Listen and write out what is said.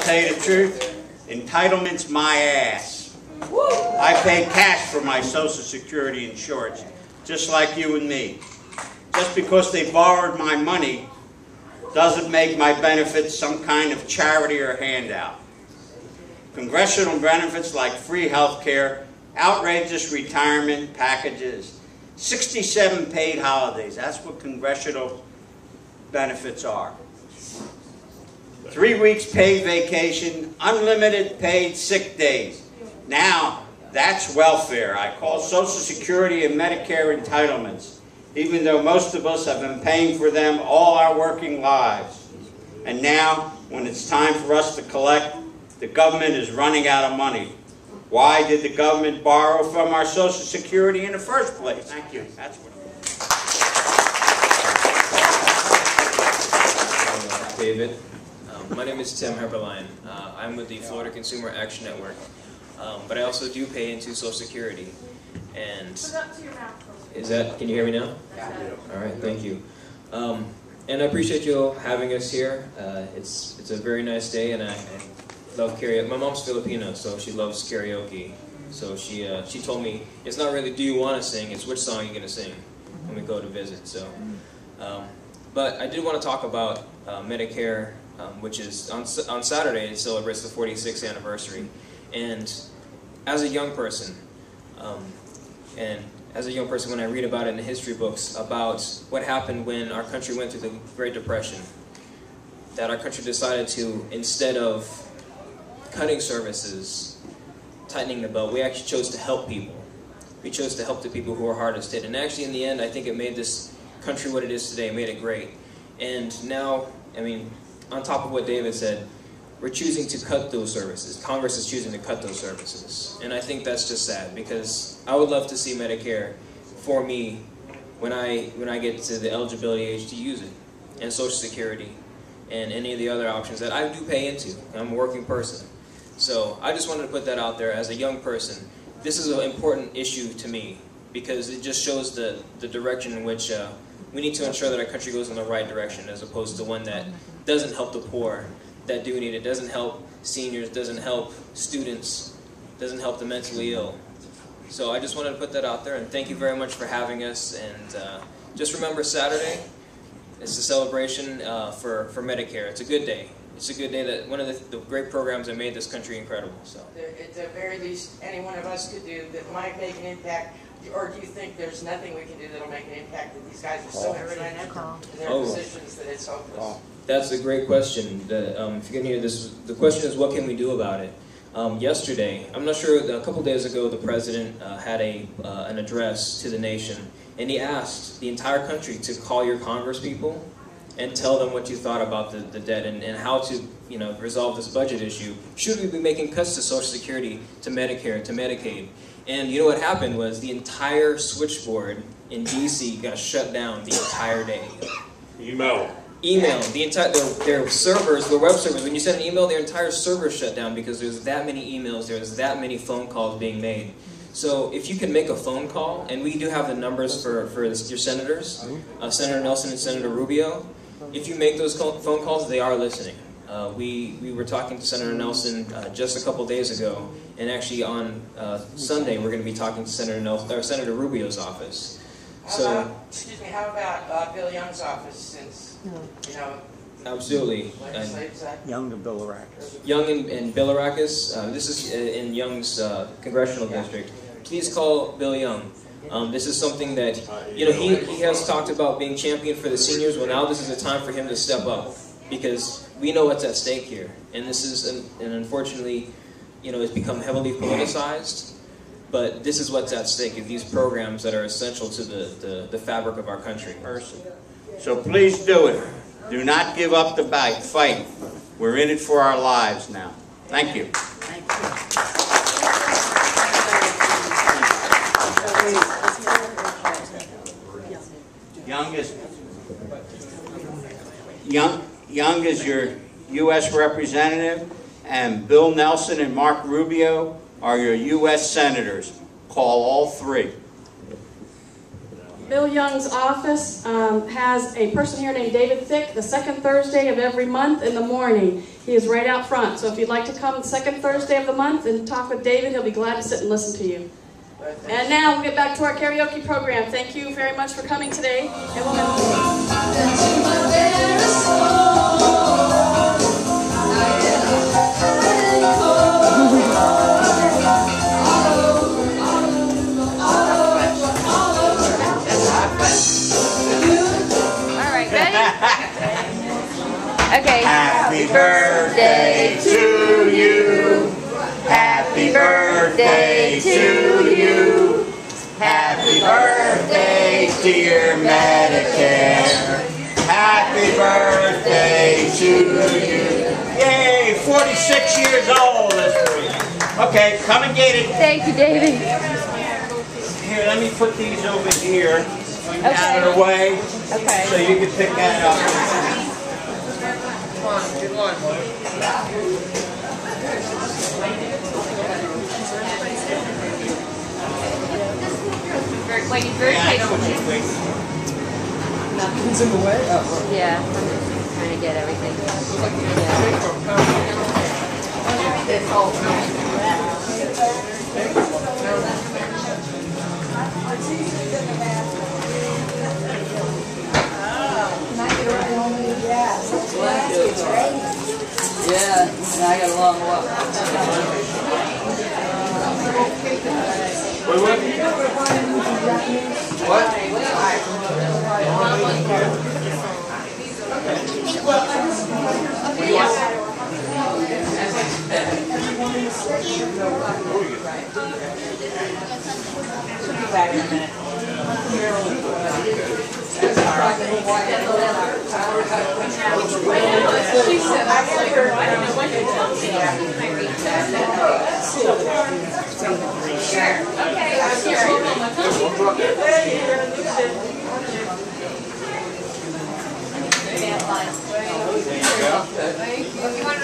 tell you the truth, entitlement's my ass. I pay cash for my Social Security insurance, just like you and me. Just because they borrowed my money doesn't make my benefits some kind of charity or handout. Congressional benefits like free health care, outrageous retirement packages, 67 paid holidays, that's what congressional benefits are. 3 weeks paid vacation, unlimited paid sick days. Now, that's welfare, I call Social Security and Medicare entitlements, even though most of us have been paying for them all our working lives. And now, when it's time for us to collect, the government is running out of money. Why did the government borrow from our Social Security in the first place? Thank you. That's what. David. My name is Tim Hiberlin. I'm with the Florida Consumer Action Network, but I also do pay into Social Security. And is that? Can you hear me now? All right. Thank you. And I appreciate you having us here. It's a very nice day, and I love karaoke. My mom's Filipino, so she loves karaoke. So she told me it's not really do you want to sing, it's which song you're gonna sing when we go to visit. So, but I did want to talk about Medicare, which is on Saturday. It celebrates the 46th anniversary, and as a young person, when I read about it in the history books about what happened when our country went through the Great Depression, that our country decided to, instead of cutting services, tightening the belt, we actually chose to help people. We chose to help the people who are hardest hit. And actually, in the end, I think it made this country what it is today, made it great. And now, I mean, on top of what David said, we're choosing to cut those services. Congress is choosing to cut those services. And I think that's just sad, because I would love to see Medicare for me when I get to the eligibility age to use it, and Social Security, and any of the other options that I do pay into. I'm a working person. So I just wanted to put that out there as a young person. This is an important issue to me, because it just shows the direction in which we need to ensure that our country goes in the right direction, as opposed to one that doesn't help the poor that do need it, doesn't help seniors, doesn't help students, doesn't help the mentally ill. So I just wanted to put that out there, and thank you very much for having us. And just remember, Saturday, it's a celebration for Medicare. It's a good day. It's a good day, that one of the great programs that made this country incredible. So, at the very least, any one of us could do that might make an impact. Or do you think there's nothing we can do that'll make an impact, that these guys are so entrenched in their positions that it's hopeless? That's a great question. If you can hear this, the question is, what can we do about it? Yesterday, I'm not sure, a couple days ago, the president had an address to the nation, and he asked the entire country to call your congresspeople and tell them what you thought about the debt and how to resolve this budget issue. Should we be making cuts to Social Security, to Medicare, to Medicaid? And you know what happened was the entire switchboard in D.C. got shut down the entire day. Email, the entire their servers, their web servers. When you send an email, their entire server shut down because there's that many emails, there's that many phone calls being made. So if you can make a phone call, and we do have the numbers for your senators, Senator Nelson and Senator Rubio. If you make those phone calls, they are listening. We were talking to Senator Nelson just a couple days ago, and actually on Sunday we're going to be talking to Senator Rubio's office. How about Bill Young's office, since Absolutely. Young and Bilirakis. Young and Bilirakis. This is in Young's congressional district. Please call Bill Young. This is something that, he has talked about being champion for the seniors. Well, now this is a time for him to step up, because we know what's at stake here. And this is, and unfortunately, it's become heavily politicized. But this is what's at stake, is these programs that are essential to the fabric of our country. So please do it. Do not give up the fight. We're in it for our lives now. Thank you. Thank you. Young is your U.S. representative, and Bill Nelson and Mark Rubio are your U.S. senators. Call all three. Bill Young's office has a person here named David Thick the second Thursday of every month in the morning. He is right out front. So if you'd like to come the second Thursday of the month and talk with David, he'll be glad to sit and listen to you. And now we'll get back to our karaoke program. Thank you very much for coming today. And we'll Okay. Happy birthday to you. Happy birthday to you. Happy birthday, dear Medicare. Happy birthday to you. Yay, 46 years old this week. Okay, come and get it. Thank you, David. Here, let me put these over here. Out of the way. Okay. So you can pick that up. Come on, good one. Wait, very tight on me. Nothing's in the way? Oh. Yeah, I'm just trying to get everything. It's all yeah, and I got a long walk. What? Should be back in a minute. She said, I never heard, I don't know when you tell me that. Sure. Okay, I'm here. Hold on, my phone. You want